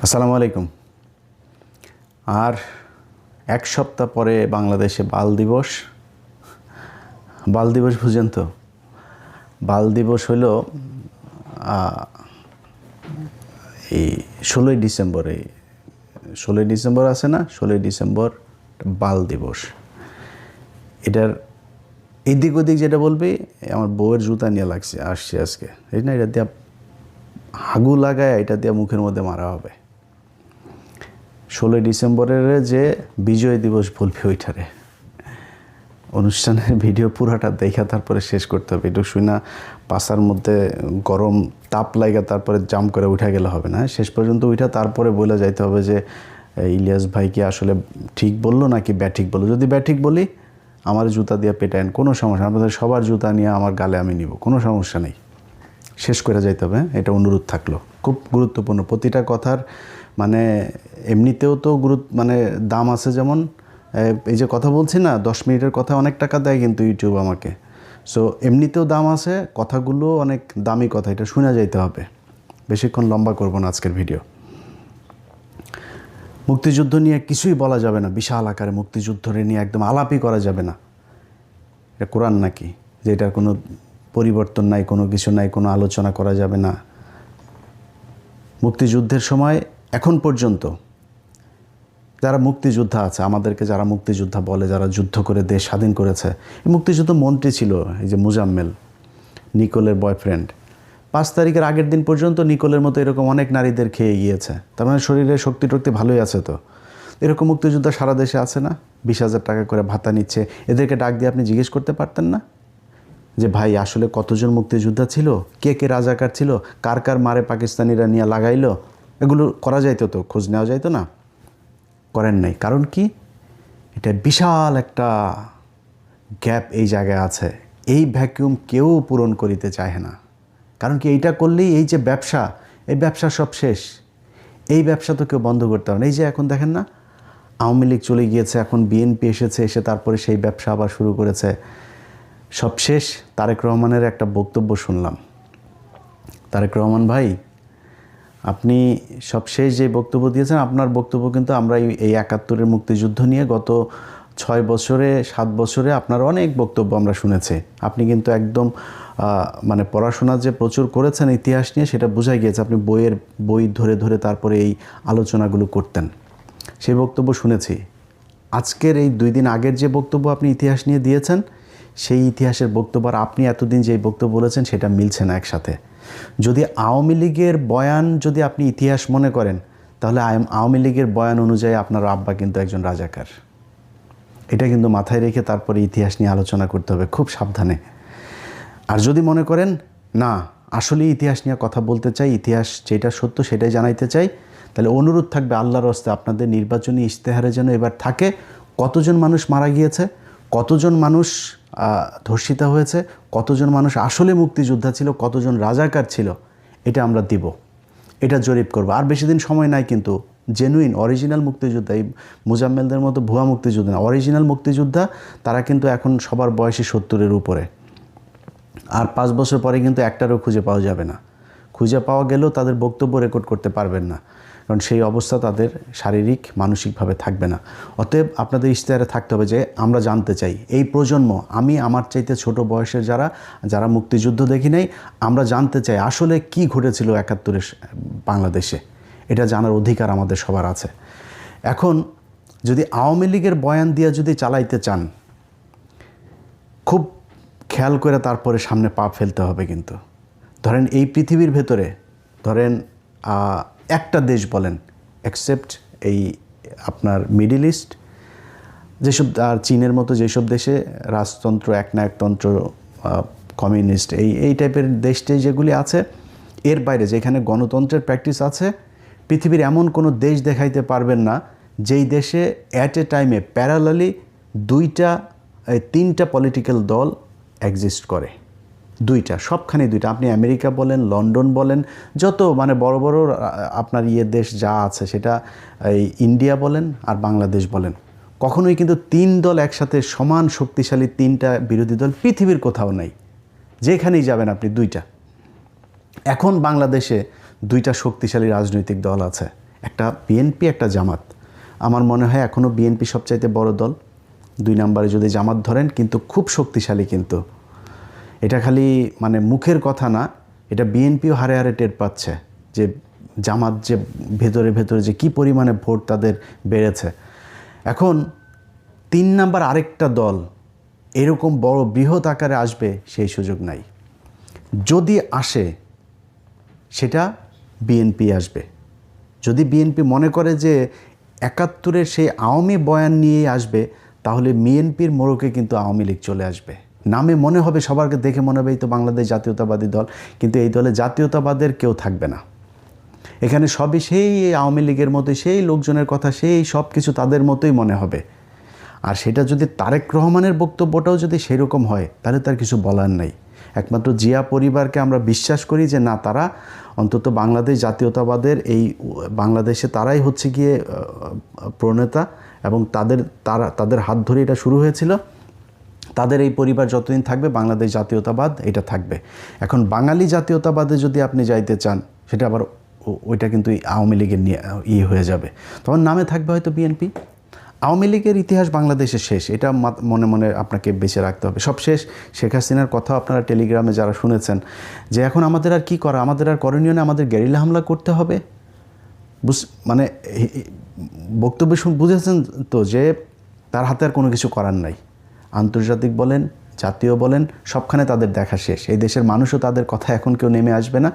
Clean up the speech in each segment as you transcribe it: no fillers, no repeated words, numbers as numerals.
আসসালামু আলাইকুম। আর এক সপ্তাহ পরে বাংলাদেশে বাল দিবস। বাল দিবস বুঝেন তো? বাল দিবস হলো এই 16ই ডিসেম্বর। এই 16ই ডিসেম্বর আছে না, 16ই ডিসেম্বর বাল দিবস। এটার এদিক ওদিক যেটা বলবে, আমার বউয়ের জুতা নিয়ে আসছে আজকে, এই না, এটা দিয়ে হাগু লাগায় এটা দিয়ে মুখের মধ্যে মারা হবে। 16ই ডিসেম্বরের যে বিজয় দিবস বলবে, ওইটারে অনুষ্ঠানের ভিডিও পুরাটা দেখা তারপরে শেষ করতে হবে। একটু শুই না পাশার মধ্যে গরম তাপ লাগা তারপরে জাম করে উঠা গেলে হবে না। শেষ পর্যন্ত উঠা তারপরে বলে যাইতে হবে যে ইলিয়াস ভাই কি আসলে ঠিক বললো নাকি ব্যাঠিক বললো। যদি ব্যাঠিক বলি, আমার জুতা দিয়ে পেটায়েন, কোনো সমস্যা। আপনাদের সবার জুতা নিয়ে আমার গালে আমি নিব, কোনো সমস্যা নেই। শেষ করে যাইতে হবে, এটা অনুরোধ থাকলো। খুব গুরুত্বপূর্ণ প্রতিটা কথার, মানে এমনিতেও তো মানে দাম আছে। যেমন এই যে কথা বলছি না, 10 মিনিটের কথা অনেক টাকা দেয় কিন্তু ইউটিউব আমাকে। সো এমনিতেও দাম আছে, কথাগুলো অনেক দামি কথা, এটা শোনা যাইতে হবে। বেশিক্ষণ লম্বা করব না আজকের ভিডিও। মুক্তিযুদ্ধ নিয়ে কিছুই বলা যাবে না, বিশাল আকারে মুক্তিযুদ্ধ নিয়ে একদম আলাপই করা যাবে না। এটা কোরআন নাকি যে এটার কোনো পরিবর্তন নাই, কোনো কিছু নাই, কোনো আলোচনা করা যাবে না। মুক্তিযুদ্ধের সময় এখন পর্যন্ত যারা মুক্তিযোদ্ধা আছে, আমাদেরকে যারা মুক্তিযোদ্ধা বলে, যারা যুদ্ধ করে দেশ স্বাধীন করেছে, এই মুক্তিযুদ্ধ মন্ত্রী ছিল এই যে মুজাম্মেল, নিকোলের বয়ফ্রেন্ড। 5 তারিখের আগের দিন পর্যন্ত নিকোলের মতো এরকম অনেক নারীদের খেয়ে গিয়েছে। তার মানে শরীরে শক্তি টক্তি ভালোই আছে। তো এরকম মুক্তিযোদ্ধা সারা দেশে আছে না? 20,000 টাকা করে ভাতা নিচ্ছে। এদেরকে ডাক দিয়ে আপনি জিজ্ঞেস করতে পারতেন না যে ভাই আসলে কতজন মুক্তিযোদ্ধা ছিল, কে কে রাজাকার ছিল, কার কার মারে পাকিস্তানিরা নিয়ে লাগাইলো? এগুলো করা যাইতো, তো খোঁজ নেওয়া যাইতো না? করেন নাই। কারণ কি? এটা বিশাল একটা গ্যাপ এই জায়গায় আছে। এই ভ্যাকিউম কেউ পূরণ করিতে চায় না। কারণ কি? এইটা করলেই এই যে ব্যবসা, এই ব্যবসা সব শেষ। এই ব্যবসা তো কেউ বন্ধ করতে হবে না। এই যে এখন দেখেন না, আওয়ামী লীগ চলে গিয়েছে, এখন বিএনপি এসেছে, এসে তারপরে সেই ব্যবসা আবার শুরু করেছে। সব শেষ। তারেক রহমানের একটা বক্তব্য শুনলাম। তারেক রহমান ভাই, আপনি সবশেষ যে বক্তব্য দিয়েছেন, আপনার বক্তব্য কিন্তু আমরা এই 71-এর মুক্তিযুদ্ধ নিয়ে গত 6 বছরে 7 বছরে আপনার অনেক বক্তব্য আমরা শুনেছি। আপনি কিন্তু একদম মানে পড়াশোনা যে প্রচুর করেছেন ইতিহাস নিয়ে, সেটা বোঝাই গিয়েছে। আপনি বই ধরে ধরে তারপরে এই আলোচনাগুলো করতেন, সেই বক্তব্য শুনেছি। আজকের এই 2 দিন আগের যে বক্তব্য আপনি ইতিহাস নিয়ে দিয়েছেন, সেই ইতিহাসের বক্তব্য আর আপনি এতদিন যে বক্তব্য বলেছেন, সেটা মিলছে না একসাথে। যদি আওয়ামী লীগের বয়ান যদি আপনি ইতিহাস মনে করেন, তাহলে আওয়ামী লীগের বয়ান অনুযায়ী আপনার আব্বা কিন্তু একজন রাজাকার। এটা কিন্তু মাথায় রেখে তারপরে ইতিহাস নিয়ে আলোচনা করতে হবে, খুব সাবধানে। আর যদি মনে করেন না, আসলে ইতিহাস নিয়ে কথা বলতে চাই, ইতিহাস যেটা সত্য সেটাই জানাইতে চাই, তাহলে অনুরোধ থাকবে আল্লাহর রাস্তায় আপনাদের নির্বাচনী ইশতেহারে যেন এবার থাকে কতজন মানুষ মারা গিয়েছে, কতজন মানুষ ধর্ষিতা হয়েছে, কতজন মানুষ আসলে মুক্তিযোদ্ধা ছিল, কতজন রাজাকার ছিল, এটা আমরা দিব, এটা জরিপ করব। আর বেশি দিন সময় নাই কিন্তু। জেনুইন অরিজিনাল মুক্তিযোদ্ধা, এই মুজাম্মেলদের মতো ভুয়া মুক্তিযোদ্ধা না, অরিজিনাল মুক্তিযোদ্ধা, তারা কিন্তু এখন সবার বয়সে 70-এর উপরে। আর 5 বছর পরে কিন্তু একটারও খুঁজে পাওয়া যাবে না। খুঁজে পাওয়া গেলেও তাদের বক্তব্য রেকর্ড করতে পারবেন না, কারণ সেই অবস্থা তাদের শারীরিক মানসিকভাবে থাকবে না। অতএব আপনাদের ইশতেহারে থাকতে হবে যে আমরা জানতে চাই, এই প্রজন্ম, আমি আমার চাইতে ছোট বয়সের যারা মুক্তিযুদ্ধ দেখি নাই, আমরা জানতে চাই আসলে কি ঘটেছিল 71-এর বাংলাদেশে। এটা জানার অধিকার আমাদের সবার আছে। এখন যদি আওয়ামী লীগের বয়ান দিয়ে যদি চালাইতে চান, খুব খেয়াল করে তারপরে সামনে পা ফেলতে হবে। কিন্তু ধরেন এই পৃথিবীর ভেতরে, ধরেন একটা দেশ বলেন, অ্যাকসেপ্ট এই আপনার মিডল ইস্ট, যেসব আর চীনের মতো যেসব দেশে রাজতন্ত্র, একনায়কতন্ত্র, কমিউনিস্ট, এই টাইপের দেশটি যেগুলি আছে, এর বাইরে যেখানে গণতন্ত্রের প্র্যাকটিস আছে, পৃথিবীর এমন কোনো দেশ দেখাইতে পারবেন না যেই দেশে অ্যাট এ টাইমে প্যারালালি 3টা পলিটিক্যাল দল এক্সিস্ট করে। 2টা, সবখানে 2টা। আপনি আমেরিকা বলেন, লন্ডন বলেন, যত মানে বড় বড় আপনার দেশ যা আছে, সেটা এই ইন্ডিয়া বলেন আর বাংলাদেশ বলেন, কখনোই কিন্তু 3 দল একসাথে সমান শক্তিশালী 3টা বিরোধী দল পৃথিবীর কোথাও নাই। যেখানেই যাবেন আপনি 2টা। এখন বাংলাদেশে 2টা শক্তিশালী রাজনৈতিক দল আছে, একটা বিএনপি, একটা জামাত। আমার মনে হয় এখনও বিএনপি সবচাইতে বড় দল, 2 নম্বরে যদি জামাত ধরেন, কিন্তু খুব শক্তিশালী। কিন্তু এটা খালি মানে মুখের কথা না, এটা বিএনপিও হারে হারে টের পাচ্ছে যে জামাত যে ভেতরে ভেতরে যে কী পরিমাণে ভোট তাদের বেড়েছে। এখন 3 নাম্বার আরেকটা দল এরকম বড় বৃহৎ আকারে আসবে সেই সুযোগ নাই। যদি আসে সেটা বিএনপি আসবে। যদি বিএনপি মনে করে যে 71-এর সেই আওয়ামী বয়ান নিয়েই আসবে, তাহলে বিএনপির মোড়কে কিন্তু আওয়ামী লীগ চলে আসবে। নামে মনে হবে, সবারকে দেখে মনে হবে এই তো বাংলাদেশ জাতীয়তাবাদী দল, কিন্তু এই দলে জাতীয়তাবাদের কেউ থাকবে না। এখানে সবই সেই আওয়ামী লীগের মতোই, সেই লোকজনের কথা, সেই সব কিছু তাদের মতোই মনে হবে। আর সেটা যদি তারেক রহমানের বক্তব্যটাও যদি সেরকম হয়, তাহলে তার কিছু বলার নাই। একমাত্র জিয়া পরিবারকে আমরা বিশ্বাস করি যে না, তারা অন্তত বাংলাদেশ জাতীয়তাবাদের এই বাংলাদেশে তারাই হচ্ছে গিয়ে প্রণেতা, এবং তাদের হাত ধরে এটা শুরু হয়েছিল। তাদের এই পরিবার যতদিন থাকবে বাংলাদেশ জাতীয়তাবাদ এটা থাকবে। এখন বাঙালি জাতীয়তাবাদে যদি আপনি যাইতে চান, সেটা আবার ওইটা কিন্তু আওয়ামী লীগের নিয়ে হয়ে যাবে। তখন নামে থাকবে হয়তো বিএনপি। আওয়ামী লীগের ইতিহাস বাংলাদেশে শেষ, এটা মনে মনে আপনাকে বেঁচে রাখতে হবে। সব শেষ। শেখ হাসিনার কথা আপনারা টেলিগ্রামে যারা শুনেছেন যে এখন আমাদের আর কি করা, আমাদের আর করণীয় নেই, আমাদের গেরিলা হামলা করতে হবে। মানে বক্তব্য বুঝেছেন তো যে তার হাতে আর কোনো কিছু করার নাই। আন্তর্জাতিক বলেন, জাতীয় বলেন, সবখানে তাদের দেখা শেষ। এই দেশের মানুষও তাদের কথা এখন কেউ নেমে আসবে না।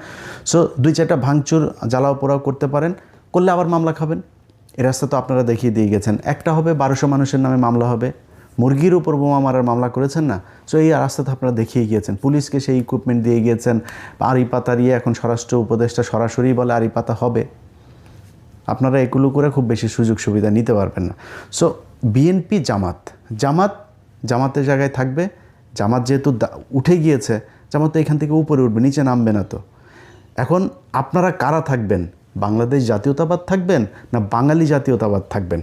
সো 2-4টা ভাঙচুর জ্বালাও পোড়াও করতে পারেন, করলে আবার মামলা খাবেন। এই রাস্তা তো আপনারা দেখিয়ে দিয়ে গেছেন। একটা হবে 1200 মানুষের নামে মামলা হবে। মুরগির উপর বোমা মারার মামলা করেছেন না? সো এই রাস্তা তো আপনারা দেখিয়ে গিয়েছেন। পুলিশকে সেই ইকুইপমেন্ট দিয়ে গিয়েছেন। আড়ি পাতা দিয়ে এখন স্বরাষ্ট্র উপদেষ্টা সরাসরি বলে আড়ি পাতা হবে। আপনারা এগুলো করে খুব বেশি সুযোগ সুবিধা নিতে পারবেন না। সো বিএনপি, জামাতের জায়গায় থাকবে। জামাত যেহেতু উঠে গিয়েছে, জামাত তো এখান থেকে উপরে উঠবে, নিচে নামবে না। তো এখন আপনারা কারা থাকবেন? বাংলাদেশ জাতীয়তাবাদ থাকবেন না বাঙালি জাতীয়তাবাদ থাকবেন?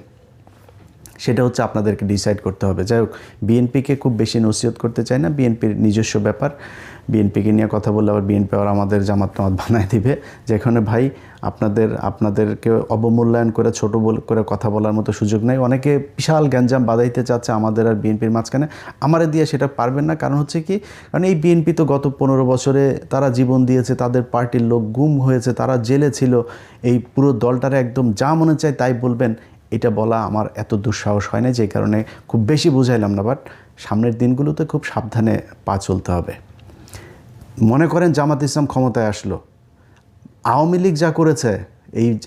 সেটা হচ্ছে আপনাদেরকে ডিসাইড করতে হবে। যাই হোক, বিএনপিকে খুব বেশি নসিহত করতে চাই না, বিএনপির নিজস্ব ব্যাপার। বিএনপিকে নিয়ে কথা বললে আবার বিএনপি আবার আমাদের জামাত বানায় দিবে, যেখানে ভাই আপনাদেরকে অবমূল্যায়ন করে ছোট করে কথা বলার মতো সুযোগ নেই। অনেকে বিশাল গ্যাঞ্জাম বাঁধাইতে চাচ্ছে আমাদের আর বিএনপির মাঝখানে। আমারে দিয়ে সেটা পারবেন না। কারণ হচ্ছে কি, কারণ এই বিএনপি তো গত 15 বছরে তারা জীবন দিয়েছে, তাদের পার্টির লোক গুম হয়েছে, তারা জেলে ছিল। এই পুরো দলটারে একদম যা মনে চায় তাই বলবেন, এটা বলা আমার এত দুঃসাহস হয় না, যে কারণে খুব বেশি বুঝাইলাম না। বাট সামনের দিনগুলোতে খুব সাবধানে পা চলতে হবে। মনে করেন জামাত ইসলাম ক্ষমতায় আসলো, আওয়ামী লীগ যা করেছে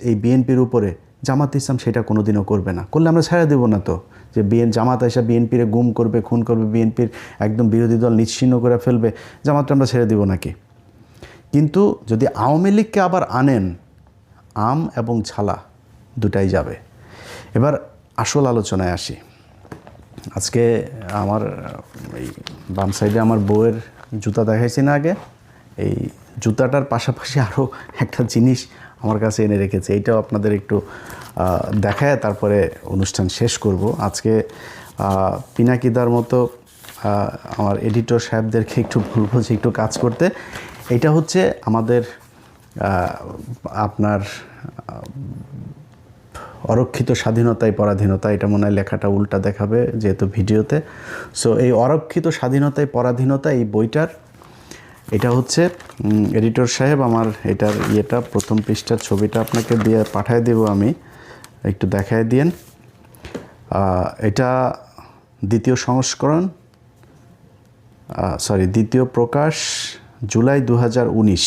এই বিএনপির উপরে, জামাত ইসলাম সেটা কোনোদিনও করবে না। করলে আমরা ছেড়ে দেবো না তো, যে জামাত এসে বিএনপিরে গুম করবে, খুন করবে, বিএনপির একদম বিরোধী দল নিশ্চিহ্ন করে ফেলবে, জামাতটা আমরা ছেড়ে দেবো নাকি? কিন্তু যদি আওয়ামী লীগকে আবার আনেন, আম এবং ছালা দুটাই যাবে। এবার আসল আলোচনায় আসি। আজকে আমার এই বাম সাইডে আমার বউয়ের জুতা দেখাইছি না আগে, এই জুতাটার পাশাপাশি আরও একটা জিনিস আমার কাছে এনে রেখেছে, এইটাও আপনাদের একটু দেখায় তারপরে অনুষ্ঠান শেষ করব। আজকে পিনাকিদার মতো আমার এডিটর সাহেবদেরকে একটু বলবো যে একটু কাজ করতে। এটা হচ্ছে আমাদের আপনার অরক্ষিত স্বাধীনতায় পরাধীনতা, এটা মনে হয় লেখাটা উল্টা দেখাবে যেহেতু ভিডিওতে। সো এই অরক্ষিত স্বাধীনতায় পরাধীনতা, এই বইটার এটা হচ্ছে এডিটর সাহেব আমার এটার প্রথম পৃষ্ঠার ছবিটা আপনাকে দিয়ে পাঠিয়ে দেব, আমি একটু দেখায় দিয়েন। এটা দ্বিতীয় সংস্করণ, দ্বিতীয় প্রকাশ জুলাই 2019,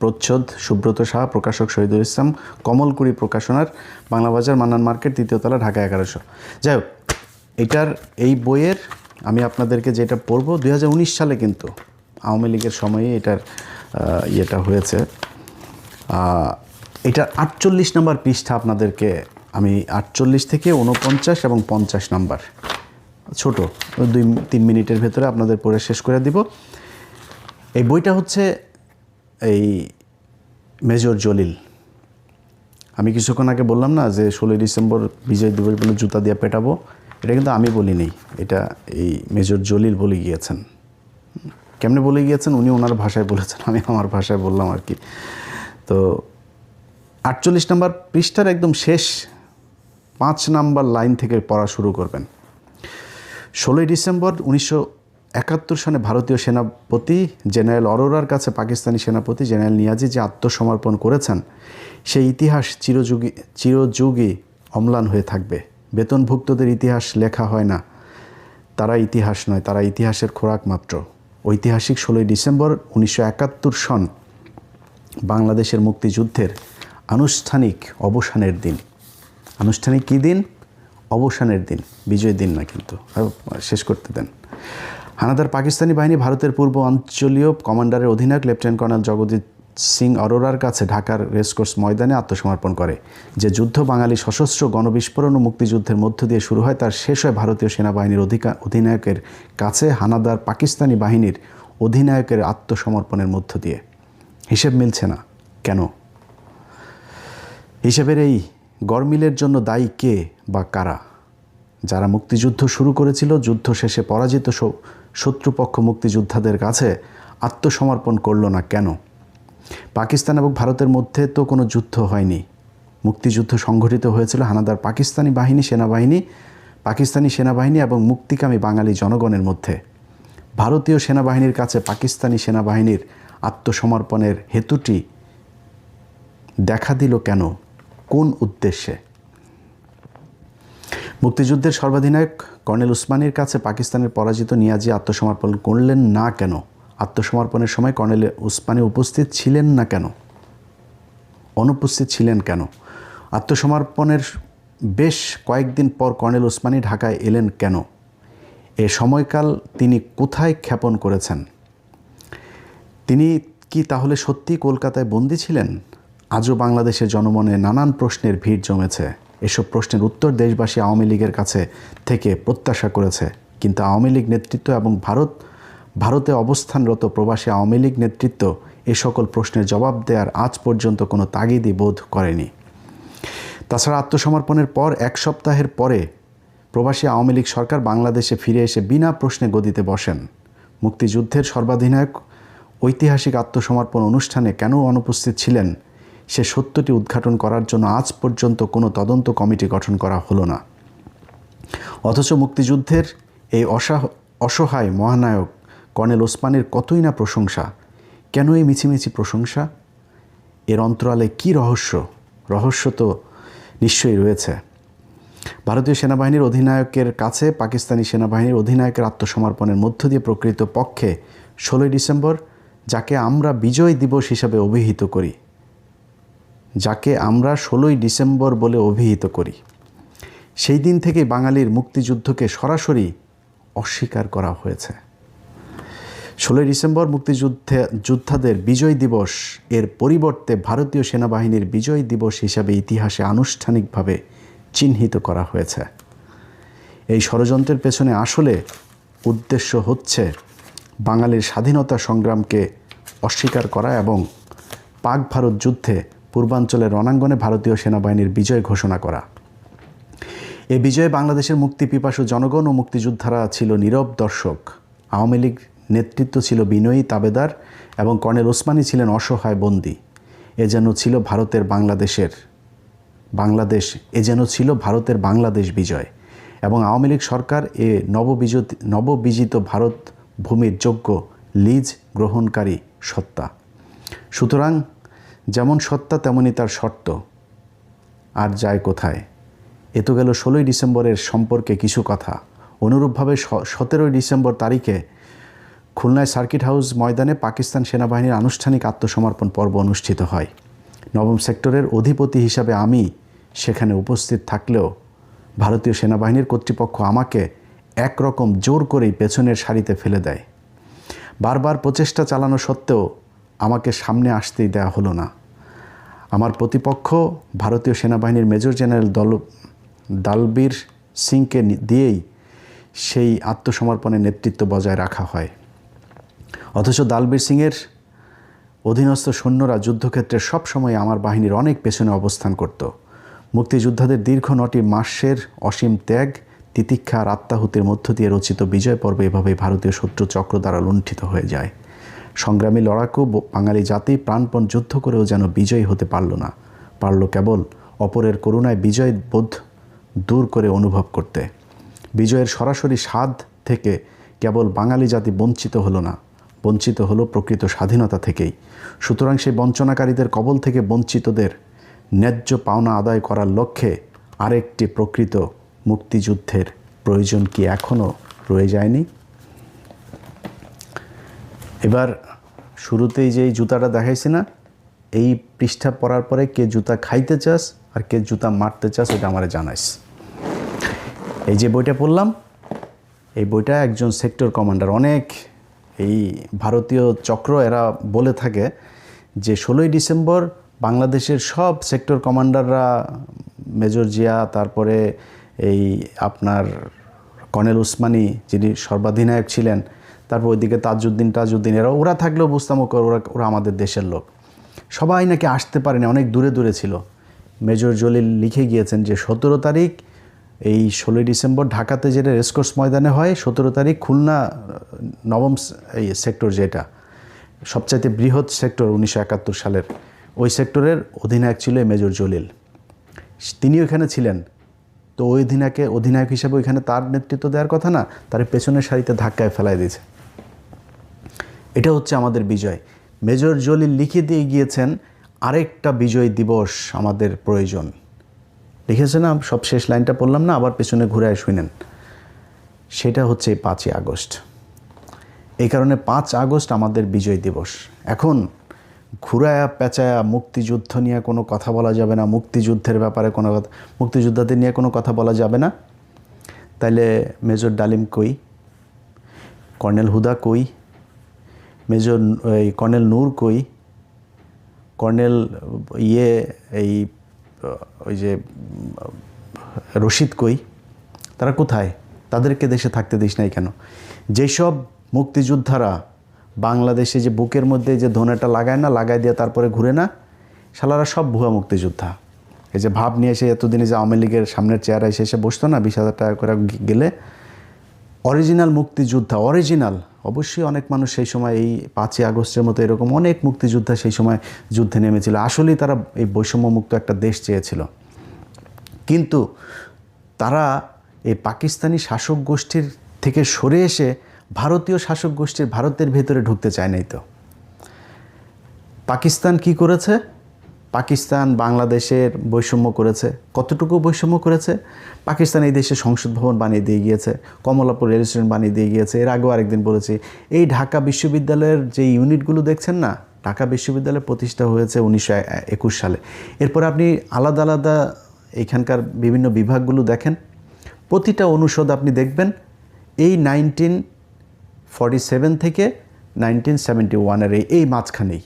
প্রচ্ছদ সুব্রত সাহা, প্রকাশক শহীদুল ইসলাম, কমলকুড়ি প্রকাশনার, বাংলা বাজার, মান্নান মার্কেট, 3য় তলা, ঢাকা 1100। যাই হোক, এই বইয়ের আমি আপনাদেরকে যেটা পড়বো 2019 সালে, কিন্তু আওয়ামী লীগের সময়ে এটার হয়েছে। এটার 48 নম্বর পৃষ্ঠা আপনাদেরকে আমি 48 থেকে 49 এবং 50 নাম্বার, ছোট 2-3 মিনিটের ভেতরে আপনাদের পড়ে শেষ করে দিব। এই বইটা হচ্ছে এই মেজর জলিল। আমি কিছুক্ষণ আগে বললাম না যে 16 ডিসেম্বর বিজয় দিবস বলে জুতা দিয়ে পেটাবো, এটা কিন্তু আমি বলিনি, এটা এই মেজর জলিল বলে গিয়েছেন। কেমনে বলে গিয়েছেন? উনি ওনার ভাষায় বলেছেন, আমি আমার ভাষায় বললাম আর কি। তো 48 নম্বর পৃষ্ঠার একদম শেষ 5 নম্বর লাইন থেকে পড়া শুরু করবেন। 16 ডিসেম্বর 1971 সনে ভারতীয় সেনাপতি জেনারেল অরোরার কাছে পাকিস্তানি সেনাপতি জেনারেল নিয়াজি যে আত্মসমর্পণ করেছেন সেই ইতিহাস চিরযুগী অম্লান হয়ে থাকবে। বেতনভুক্তদের ইতিহাস লেখা হয় না, তারা ইতিহাস নয়, তারা ইতিহাসের খোরাক মাত্র। ঐতিহাসিক 16 ডিসেম্বর 1971 সন বাংলাদেশের মুক্তিযুদ্ধের আনুষ্ঠানিক অবসানের দিন। আনুষ্ঠানিক কী দিন? অবসানের দিন, বিজয় দিন না, কিন্তু শেষ করতে দেন। হানাদার পাকিস্তানি বাহিনী ভারতের পূর্ব অঞ্চলীয় কমান্ডারের অধিনায়ক লেফটেন্যান্ট কর্নেল জগজিৎ সিং অরোরার কাছে ঢাকার রেসকোর্স ময়দানে আত্মসমর্পণ করে। যে যুদ্ধ বাঙালি সশস্ত্র গণবিস্ফোরণ ও মুক্তিযুদ্ধের মধ্য দিয়ে শুরু হয় তার শেষ হয় ভারতীয় সেনাবাহিনীর অধিনায়কের কাছে হানাদার পাকিস্তানি বাহিনীর অধিনায়কের আত্মসমর্পণের মধ্য দিয়ে। হিসেব মিলছে না কেন? হিসেবের এই গরমিলের জন্য দায়ী কে বা কারা? যারা মুক্তিযুদ্ধ শুরু করেছিল, যুদ্ধ শেষে পরাজিত শত্রুপক্ষ মুক্তিযোদ্ধাদের কাছে আত্মসমর্পণ করল না কেন? পাকিস্তান এবং ভারতের মধ্যে তো কোনো যুদ্ধ হয়নি। মুক্তিযুদ্ধ সংঘটিত হয়েছিল হানাদার পাকিস্তানি সেনাবাহিনী এবং মুক্তিকামী বাঙালি জনগণের মধ্যে। ভারতীয় সেনাবাহিনীর কাছে পাকিস্তানি সেনাবাহিনীর আত্মসমর্পণের হেতুটি দেখা দিল কেন? কোন উদ্দেশ্যে? মুক্তিযুদ্ধের সর্বাধিনায়ক কর্নেল উসমানীর কাছে পাকিস্তানের পরাজিত নিয়াজি আত্মসমর্পণ করলেন না কেন? আত্মসমর্পণের সময় কর্নেল উসমানী উপস্থিত ছিলেন না কেন? অনুপস্থিত ছিলেন কেন? আত্মসমর্পণের বেশ কয়েকদিন পর কর্নেল উসমানী ঢাকায় এলেন কেন? এ সময়কাল তিনি কোথায় ক্ষেপণ করেছেন? তিনি কি তাহলে সত্যি কলকাতায় বন্দী ছিলেন? আজও বাংলাদেশের জনমনে নানান প্রশ্নের ভিড় জমেছে। এসব প্রশ্নের উত্তর দেশবাসী আওয়ামী লীগের কাছে থেকে প্রত্যাশা করেছে, কিন্তু আওয়ামী লীগ নেতৃত্ব এবং ভারতে অবস্থানরত প্রবাসী আওয়ামী লীগ নেতৃত্ব এ সকল প্রশ্নের জবাব দেওয়ার আজ পর্যন্ত কোনো তাগিদই বোধ করেনি। তাছাড়া আত্মসমর্পণের পর 1 সপ্তাহের পরে প্রবাসী আওয়ামী লীগ সরকার বাংলাদেশে ফিরে এসে বিনা প্রশ্নে গদিতে বসেন। মুক্তিযুদ্ধের সর্বাধিনায়ক ঐতিহাসিক আত্মসমর্পণ অনুষ্ঠানে কেন অনুপস্থিত ছিলেন সে সত্যটি উদ্ঘাটন করার জন্য আজ পর্যন্ত কোনো তদন্ত কমিটি গঠন করা হলো না। অথচ মুক্তিযুদ্ধের এই অসহায় মহানায়ক কর্নেল ওসমানীর কতই না প্রশংসা। কেন এই মিছিমিছি প্রশংসা? এর অন্তরালে কী রহস্য? রহস্য তো নিশ্চয়ই রয়েছে। ভারতীয় সেনাবাহিনীর অধিনায়কের কাছে পাকিস্তানি সেনাবাহিনীর অধিনায়কের আত্মসমর্পণের মধ্য দিয়ে প্রকৃত পক্ষে 16 ডিসেম্বর, যাকে আমরা বিজয় দিবস হিসাবে অভিহিত করি, যাকে আমরা 16 ডিসেম্বর বলে অভিহিত করি, সেই দিন থেকেই বাঙালির মুক্তিযুদ্ধকে সরাসরি অস্বীকার করা হয়েছে। 16 ডিসেম্বর যোদ্ধাদের বিজয় দিবস এর পরিবর্তে ভারতীয় সেনাবাহিনীর বিজয় দিবস হিসাবে ইতিহাসে আনুষ্ঠানিকভাবে চিহ্নিত করা হয়েছে। এই ষড়যন্ত্রের পেছনে আসলে উদ্দেশ্য হচ্ছে বাঙালির স্বাধীনতা সংগ্রামকে অস্বীকার করা এবং পাক ভারত যুদ্ধে পূর্বাঞ্চলের রণাঙ্গনে ভারতীয় সেনাবাহিনীর বিজয় ঘোষণা করা। এ বিজয়ে বাংলাদেশের মুক্তিপিপাসু জনগণ ও মুক্তিযোদ্ধারা ছিল নীরব দর্শক। আওয়ামী লীগ নেতৃত্ব ছিল বিনয়ী তাবেদার এবং কর্নেল ওসমানী ছিলেন অসহায় বন্দী। এ যেন ছিল ভারতের বাংলাদেশ বিজয় এবং আওয়ামী লীগ সরকার এ নববিজিত ভারত ভূমির যোগ্য লিজ গ্রহণকারী সত্তা। সুতরাং যেমন সত্তা তেমনি তার শর্ত, আর যায় কোথায়? এ তো গেল 16 ডিসেম্বরের সম্পর্কে কিছু কথা। অনুরূপভাবে 17 ডিসেম্বর তারিখে খুলনায় সার্কিট হাউস ময়দানে পাকিস্তান সেনাবাহিনীর আনুষ্ঠানিক আত্মসমর্পণ পর্ব অনুষ্ঠিত হয়। 9 সেক্টরের অধিপতি হিসাবে আমি সেখানে উপস্থিত থাকলেও ভারতীয় সেনাবাহিনীর কর্তৃপক্ষ আমাকে একরকম জোর করেই পেছনের সারিতে ফেলে দেয়। বারবার প্রচেষ্টা চালানো সত্ত্বেও আমাকে সামনে আসতেই দেওয়া হলো না। আমার প্রতিপক্ষ ভারতীয় সেনাবাহিনীর মেজর জেনারেল দালবীর সিংকে দিয়েই সেই আত্মসমর্পণের নেতৃত্ব বজায় রাখা হয়। অথচ দালবীর সিংয়ের অধীনস্থ সৈন্যরা যুদ্ধক্ষেত্রে সবসময় আমার বাহিনীর অনেক পেছনে অবস্থান করত। মুক্তিযোদ্ধাদের দীর্ঘ 9টি মাসের অসীম ত্যাগ, তিতিক্ষা আর আত্মাহুতির মধ্য দিয়ে রচিত বিজয় পর্ব এভাবেই ভারতীয় শত্রু চক্র দ্বারা লুণ্ঠিত হয়ে যায়। সংগ্রামী লড়াকু বাঙালি জাতি প্রাণপণ যুদ্ধ করেও যেন বিজয়ী হতে পারল না। পারল কেবল অপরের করুণায় বিজয় বোধ দূর করে অনুভব করতে। বিজয়ের সরাসরি স্বাদ থেকে কেবল বাঙালি জাতি বঞ্চিত হলো না, বঞ্চিত হলো প্রকৃত স্বাধীনতা থেকেই। সুতরাং সেই বঞ্চনাকারীদের কবল থেকে বঞ্চিতদের ন্যায্য পাওনা আদায় করার লক্ষ্যে আরেকটি প্রকৃত মুক্তিযুদ্ধের প্রয়োজন কি এখনও রয়ে যায়নি? এবার শুরুতেই যেই জুতাটা দেখাইছি না, এই পৃষ্ঠা পড়ার পরে কে জুতা খাইতে চাস আর কে জুতা মারতে চাস ওটা আমারে জানাইস। এই যে বইটা পড়লাম, এই বইটা একজন সেক্টর কমান্ডার, অনেক এই ভারতীয় চক্র এরা বলে থাকে যে 16ই ডিসেম্বর বাংলাদেশের সব সেক্টর কমান্ডাররা, মেজর জিয়া, তারপরে এই আপনার কর্নেল উসমানী যিনি সর্বাধিনায়ক ছিলেন, তারপর ওইদিকে তাজউদ্দিন ওরা থাকলেও বুঝতাম ওরা আমাদের দেশের লোক। সবাই নাকি আসতে পারেনি, অনেক দূরে দূরে ছিল। মেজর জলিল লিখে গিয়েছেন যে 17 তারিখ এই 16ই ডিসেম্বর ঢাকাতে যেটা রেসকোর্স ময়দানে হয়, 17 তারিখ খুলনা নবম এই সেক্টর, যেটা সবচাইতে বৃহৎ সেক্টর 1971 সালের, ওই সেক্টরের অধিনায়ক ছিল মেজর জলিল। তিনি ওইখানে ছিলেন। তো ওই অধিনায়ক হিসাবে ওইখানে তার নেতৃত্ব দেওয়ার কথা না, তার পেছনের সারিতে ধাক্কায় ফেলাই দিয়েছে। এটা হচ্ছে আমাদের বিজয়। মেজর জলিল লিখে দিয়ে গিয়েছেন আরেকটা বিজয় দিবস আমাদের প্রয়োজন। লিখেছে না, সব শেষ লাইনটা পড়লাম না, আবার পেছনে ঘুরে শুনেন। সেটা হচ্ছে 5ই আগস্ট। এই কারণে 5 আগস্ট আমাদের বিজয় দিবস। এখন ঘুরায়া পেঁচায়া মুক্তিযুদ্ধ নিয়ে কোনো কথা বলা যাবে না, মুক্তিযুদ্ধের ব্যাপারে কোনো কথা, মুক্তিযোদ্ধাদের নিয়ে কোনো কথা বলা যাবে না। তাইলে মেজর ডালিম কই, কর্নেল হুদা কই, মেজর কর্নেল নূর কই, কর্নেল এই ওই যে রশিদ কই, তারা কোথায়? তাদেরকে দেশে থাকতে দিস নাই কেন? যেসব মুক্তিযোদ্ধারা বাংলাদেশে যে বুকের মধ্যে যে ধনেটা লাগায় দিয়ে তারপরে ঘুরে না, শালারা সব ভুয়া মুক্তিযোদ্ধা। এই যে ভাব নিয়ে এসে এতদিনে যে আওয়ামী লীগের সামনের চেয়ারে এসে বসতো না 20,000 টাকা করে গেলে, অরিজিনাল মুক্তিযোদ্ধা, অরিজিনাল। অবশ্যই অনেক মানুষ সেই সময় এই 5ই আগস্টের মতো এরকম অনেক মুক্তিযোদ্ধা সেই সময় যুদ্ধে নেমেছিল। আসলেই তারা এই বৈষম্যমুক্ত একটা দেশ চেয়েছিল, কিন্তু তারা এই পাকিস্তানি শাসক গোষ্ঠীর থেকে সরে এসে ভারতীয় শাসক গোষ্ঠীর ভারতের ভেতরে ঢুকতে চায় নাই। তো পাকিস্তান কি করেছে? পাকিস্তান বাংলাদেশের বৈষম্য করেছে। কতটুকু বৈষম্য করেছে? পাকিস্তান এই দেশে সংসদ ভবন বানিয়ে দিয়ে গিয়েছে, কমলাপুর রেল স্টেশন বানিয়ে দিয়ে গিয়েছে। এর আগেও আরেকদিন বলেছি, এই ঢাকা বিশ্ববিদ্যালয়ের যে ইউনিটগুলো দেখছেন না, ঢাকা বিশ্ববিদ্যালয় প্রতিষ্ঠা হয়েছে 1921 সালে। এরপর আপনি আলাদা আলাদা এখানকার বিভিন্ন বিভাগগুলো দেখেন, প্রতিটা অনুষদ আপনি দেখবেন এই 1947 থেকে 1971-এর এই মাঝখানেই।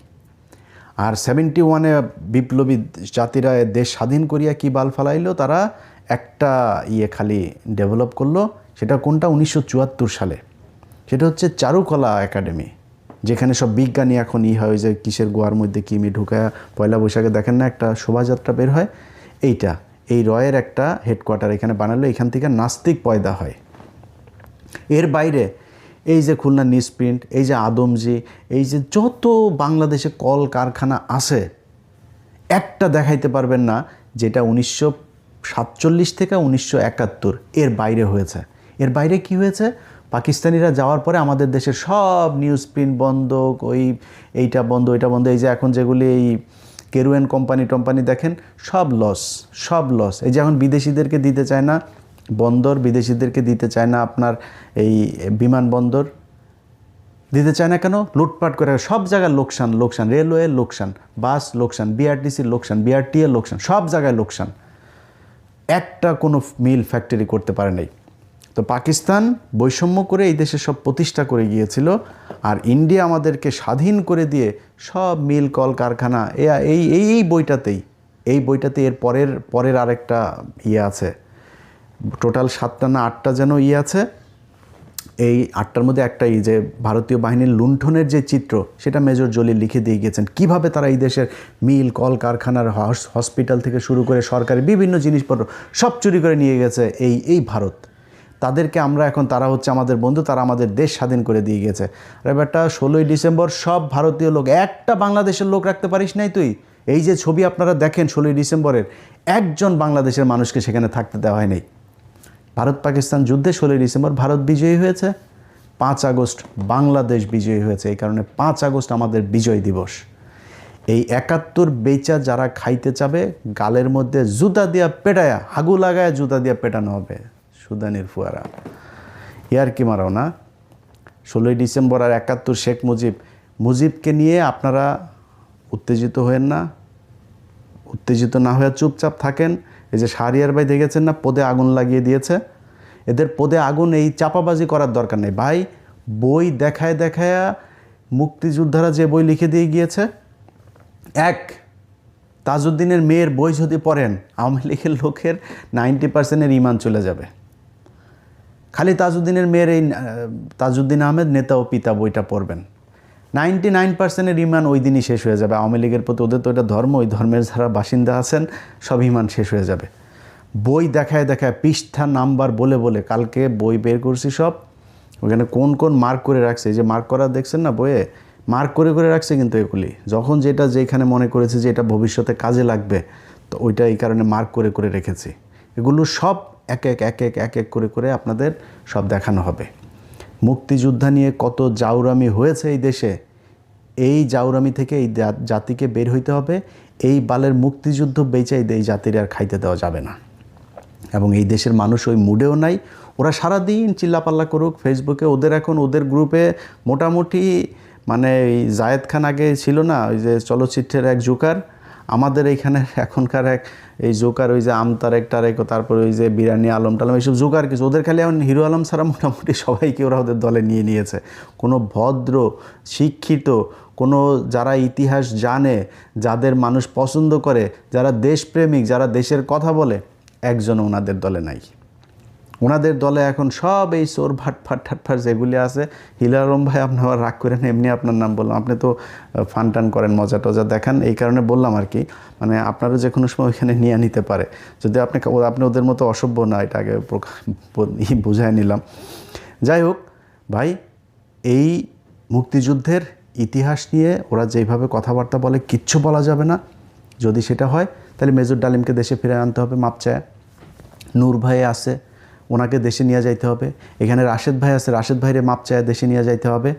আর 71-এ বিপ্লবী জাতিরা দেশ স্বাধীন করিয়া কি বাল ফালাইলো, তারা একটা খালি ডেভেলপ করলো। সেটা কোনটা? 1974 সালে। সেটা হচ্ছে চারুকলা একাডেমি, যেখানে সব বিজ্ঞানী এখন হয় যে কিসের গোয়ার মধ্যে কিমি ঢুকায় পয়লা বৈশাখে দেখেন না একটা শোভাযাত্রা বের হয়, এই রয়ের একটা হেডকোয়ার্টার এখানে বানালো। এখান থেকে নাস্তিক পয়দা হয়। এর বাইরে এই যে খুলনা নিউজপ্রিন্ট, এই যে আদমজি, এই যে যত বাংলাদেশে কল কারখানা আছে, একটা দেখাইতে পারবেন না যেটা 1947 থেকে 1971 এর বাইরে হয়েছে। এর বাইরে কি হয়েছে? পাকিস্তানিরা যাওয়ার পরে আমাদের দেশের সব নিউজপ্রিন্ট বন্ধ, এইটা বন্ধ, ওইটা বন্ধ। এই যে এখন যেগুলি এই কেরুয়ান কোম্পানি দেখেন, সব লস। এই যে এখন বিদেশিদেরকে দিতে চায় না বন্দর, বিদেশিদেরকে দিতে চায় না আপনার এই বিমানবন্দর, দিতে চায় না কেন? লুটপাট করে সব জায়গায় লোকসান, রেলওয়ে লোকসান, বাস লোকসান, বিআরটিসির লোকসান, বিআরটিএর লোকসান, সব জায়গায় লোকসান। একটা কোনো মিল ফ্যাক্টরি করতে পারে নাই। তো পাকিস্তান বৈষম্য করে এই দেশে সব প্রতিষ্ঠা করে গিয়েছিল, আর ইন্ডিয়া আমাদেরকে স্বাধীন করে দিয়ে সব মিল কল কারখানা এই বইটাতে এর পরের আরেকটা আছে, টোটাল 7টা না 8টা যেন আছে। এই 8টার মধ্যে একটা যে ভারতীয় বাহিনীর লুণ্ঠনের যে চিত্র, সেটা মেজর জলিল লিখে দিয়ে গিয়েছেন। কিভাবে তারা এই দেশের মিল কল কারখানার হসপিটাল থেকে শুরু করে সরকারি বিভিন্ন জিনিসপত্র সব চুরি করে নিয়ে গেছে এই ভারত। তাদেরকে আমরা এখন, তারা হচ্ছে আমাদের বন্ধু, তারা আমাদের দেশ স্বাধীন করে দিয়ে গেছে। আর ব্যাপারটা 16ই ডিসেম্বর সব ভারতীয় লোক, একটা বাংলাদেশের লোক রাখতে পারিস নাই তুই? এই যে ছবি আপনারা দেখেন 16ই ডিসেম্বরের, একজন বাংলাদেশের মানুষকে সেখানে থাকতে দেওয়া হয়নি। ভারত পাকিস্তান যুদ্ধে 16ই ডিসেম্বর ভারত বিজয়ী হয়েছে, 5 আগস্ট বাংলাদেশ বিজয়ী হয়েছে। এই কারণে 5 আগস্ট আমাদের বিজয় দিবস। এই 71 বেচা যারা খাইতে চাবে, গালের মধ্যে জুতা দিয়া পেটায়া, হাগু লাগায় জুতা দিয়া পেটানো হবে। সুদানির ফুয়ারা ইয়ার কি মারাও না। 16ই ডিসেম্বর আর 71 শেখ মুজিবকে নিয়ে আপনারা উত্তেজিত হয়েন না, উত্তেজিত না হয়ে চুপচাপ থাকেন। এই যে শাহরিয়ার ভাই দেখেছেন না, পদে আগুন লাগিয়ে দিয়েছে। এদের পদে আগুন এই চাপাবাজি করার দরকার নেই ভাই। বই দেখায় দেখায়া মুক্তিযোদ্ধারা যে বই লিখে দিয়ে গিয়েছে, তাজউদ্দিনের মেয়ের বই যদি পড়েন, আওয়ামী লীগের লোকের 90% ইমান চলে যাবে। খালি তাজউদ্দিনের মেয়ের এই তাজউদ্দিন আহমেদ নেতা ও পিতা বইটা পড়বেন, 99% ইমান ওই দিনই শেষ হয়ে যাবে। আওয়ামী লীগের প্রতি ওদের তো এটা ধর্ম, ওই ধর্মের যারা বাসিন্দা আছেন সব ইমান শেষ হয়ে যাবে। বই দেখায় দেখায় পৃষ্ঠা নাম্বার বলে বলে, কালকে বই বের করছি সব, ওখানে কোন কোন মার্ক করে রাখছে। এই যে মার্ক করা দেখছেন না বইয়ে, মার্ক করে করে রাখছে কিন্তু এগুলি। যখন যেটা যেখানে মনে করেছে যে এটা ভবিষ্যতে কাজে লাগবে, তো ওইটা এই কারণে মার্ক করে করে রেখেছি। এগুলো সব এক এক করে করে আপনাদের সব দেখানো হবে। মুক্তিযোদ্ধা নিয়ে কত জাউরামি হয়েছে এই দেশে, এই জাউরামি থেকে এই জাতিকে বের হইতে হবে। এই বালের মুক্তিযুদ্ধ বেচে এই জাতির আর খাইতে দেওয়া যাবে না। এবং এই দেশের মানুষ ওই মুডেও নাই। ওরা সারাদিন চিল্লাপাল্লা করুক ফেসবুকে, ওদের এখন ওদের গ্রুপে মোটামুটি মানে এই জায়েদ খান আগে ছিল না, ওই যে চলচ্চিত্রের এক জোকার, আমাদের এইখানের এখনকার এক এই জোকার, ওই যে আমতারেক টারেক, তারপরে ওই যে বিরানি আলম টালম, এইসব জোকার কিছু। ওদের খালি এখন হিরো আলম ছাড়া মোটামুটি সবাইকে ওরা ওদের দলে নিয়ে নিয়েছে। কোনো ভদ্র শিক্ষিত কোনো যারা ইতিহাস জানে, যাদের মানুষ পছন্দ করে, যারা দেশপ্রেমিক, যারা দেশের কথা বলে, একজন ওনাদের দলে নাই। ওনাদের দলে এখন সব এই চোর ঠাটফাট যেগুলি আছে। হিলারম ভাই, আপনি আবার রাগ করেন, এমনি আপনার নাম বললাম, আপনি তো ফান টান করেন, মজা টজা দেখান, এই কারণে বললাম আর কি। মানে আপনারও যে কোনো সময় ওইখানে নিয়ে নিতে পারে, যদি আপনি ওদের মতো অসভ্য না, এটা আগে বুঝায় নিলাম। যাই হোক ভাই, এই মুক্তিযুদ্ধের ইতিহাস নিয়ে ওরা যেভাবে কথাবার্তা বলে, কিচ্ছু বলা যাবে না। যদি সেটা হয় তাহলে মেজর ডালিমকে দেশে ফিরে আনতে হবে মাপ চায়। নূর ভাই আছে, ওনাকে দেশে নিয়ে যাইতে হবে। এখানে রাশেদ ভাই আছে, রাশেদ ভাইরে মাপ চায় দেশে নিয়ে যাইতে হবে।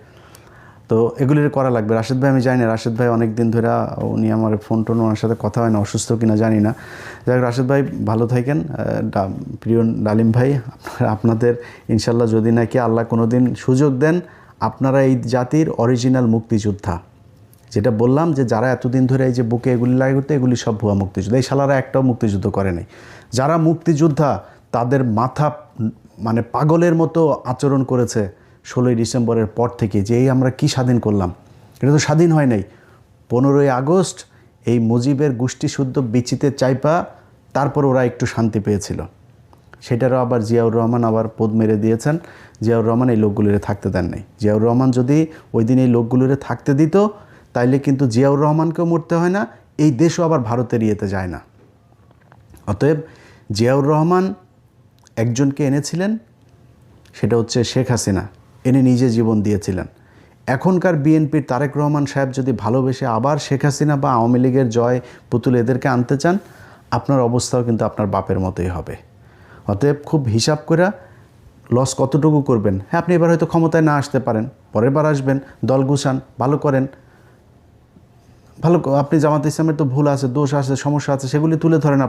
তো এগুলির করা লাগবে। রাশেদ ভাই আমি জানি না, রাশেদ ভাই অনেক দিন ধরে উনি আমার ফোন টোন, ওনার সাথে কথা হয় না, অসুস্থ কিনা জানি না। যাই হোক, রাশেদ ভাই ভালো থাকেন। প্রিয় ডালিম ভাই, আপনাদের ইনশাল্লাহ যদি নাকি আল্লাহ কোনো দিন সুযোগ দেন, আপনারা এই জাতির অরিজিনাল মুক্তিযোদ্ধা, যেটা বললাম যে যারা এতদিন ধরে এই যে বুকে এগুলি লাগে করতে, এগুলি সব ভুয়া মুক্তিযুদ্ধ। এই শালারা একটাও মুক্তিযুদ্ধ করে নাই। যারা মুক্তিযোদ্ধা তাদের মাথা মানে পাগলের মতো আচরণ করেছে 16ই ডিসেম্বরের পর থেকে, যে এই আমরা কি স্বাধীন করলাম, এটা তো স্বাধীন হয় নাই। 15ই আগস্ট এই মুজিবের গোষ্ঠী শুদ্ধ বিচিতে চাইপা তারপর ওরা একটু শান্তি পেয়েছিল। সেটারও আবার জিয়াউর রহমান আবার পদ মেরে দিয়েছেন। জিয়াউর রহমান এই লোকগুলিরে থাকতে দেন নাই। জিয়াউর রহমান যদি ওই দিন এই লোকগুলিরে থাকতে দিত, তাইলে কিন্তু জিয়াউর রহমানকেও মরতে হয় না, এই দেশও আবার ভারতের ইয়েতে যায় না। অতএব জিয়াউর রহমান একজনকে এনেছিলেন, সেটা হচ্ছে শেখ হাসিনা, এনে নিজে জীবন দিয়েছিলেন। এখনকার বিএনপির তারেক রহমান সাহেব যদি ভালোবেসে আবার শেখ হাসিনা বা আওয়ামী লীগের জয় পুতুল এদেরকে আনতে চান, আপনার অবস্থাও কিন্তু আপনার বাপের মতোই হবে। অতএব খুব হিসাব করে লস কতটুকু করবেন। হ্যাঁ, আপনি এবার হয়তো ক্ষমতায় না আসতে পারেন, পরের বার আসবেন, দল গুছান, ভালো করেন, ভালো। আপনি জামাত ইসলামের তো ভুল আছে, দোষ আছে, সমস্যা আছে, সেগুলি তুলে ধরেন।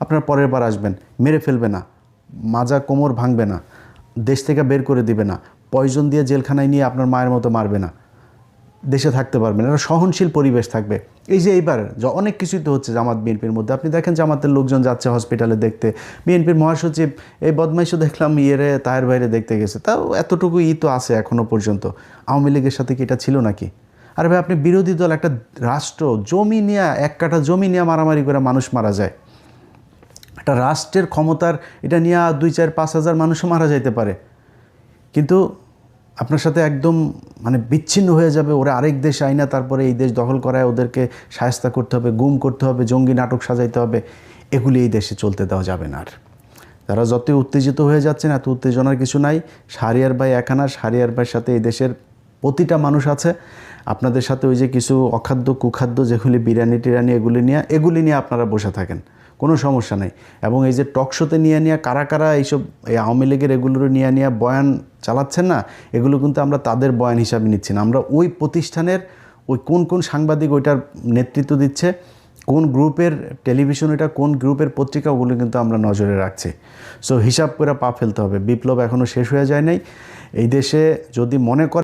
আপনারা পরের বার আসবেন, মেরে ফেলবে না, মাজা কোমর ভাঙবে না, দেশ থেকে বের করে দিবে না, পয়জন দিয়ে জেলখানায় নিয়ে আপনার মায়ের মতো মারবে না, দেশে থাকতে পারবেন। একটা সহনশীল পরিবেশ থাকবে। এই যে এইবার অনেক কিছুই তো হচ্ছে জামাত বিএনপির মধ্যে, আপনি দেখেন জামাতের লোকজন যাচ্ছে হসপিটালে দেখতে, বিএনপির মহাসচিব এই বদমাইশও দেখলাম তাহের বাইরে দেখতে গেছে। তাও এতটুকু তো আছে এখনও পর্যন্ত। আওয়ামী লীগের সাথে কি এটা ছিল নাকি? আরে ভাই, আপনি বিরোধী দল, একটা রাষ্ট্র, জমি নিয়ে, 1 কাঠা জমি নিয়ে মারামারি করে মানুষ মারা যায়। একটা রাষ্ট্রের ক্ষমতার এটা নিয়ে 2, 4, 5 হাজার মানুষও মারা যাইতে পারে, কিন্তু আপনার সাথে একদম মানে বিচ্ছিন্ন হয়ে যাবে। ওরা আরেক দেশ আইনা তারপরে এই দেশ দখল করায় ওদেরকে শায়েস্তা করতে হবে, গুম করতে হবে, জঙ্গি নাটক সাজাইতে হবে। এগুলি এই দেশে চলতে দেওয়া যাবে না। আর যারা যতই উত্তেজিত হয়ে যাচ্ছেন, এত উত্তেজনার কিছু নাই। শাহরিয়ার ভাই একানা, শাহরিয়ার ভাইয়ের সাথে এই দেশের প্রতিটা মানুষ আছে। আপনাদের সাথে ওই যে কিছু অখাদ্য কুখাদ্য যেগুলি বিরিয়ানি টিরানি এগুলি নিয়ে আপনারা বসে থাকেন, কোনো সমস্যা নেই। এবং এই যে টক শোতে নিয়ে কারা কারা এইসব এই আওয়ামী লীগের এগুলোর নিয়ে বয়ান চালাচ্ছেন না, এগুলো কিন্তু আমরা তাদের বয়ান হিসাবে নিচ্ছি না। আমরা ওই প্রতিষ্ঠানের ওই কোন সাংবাদিক ওইটার নেতৃত্ব দিচ্ছে, কোন গ্রুপের টেলিভিশন, এটা কোন গ্রুপের পত্রিকা, ওগুলো কিন্তু আমরা নজরে রাখছি। সো হিসাব করে পা ফেলতে হবে। বিপ্লব এখনও শেষ হয়ে যায় নাই। এই দেশে যদি মনে করে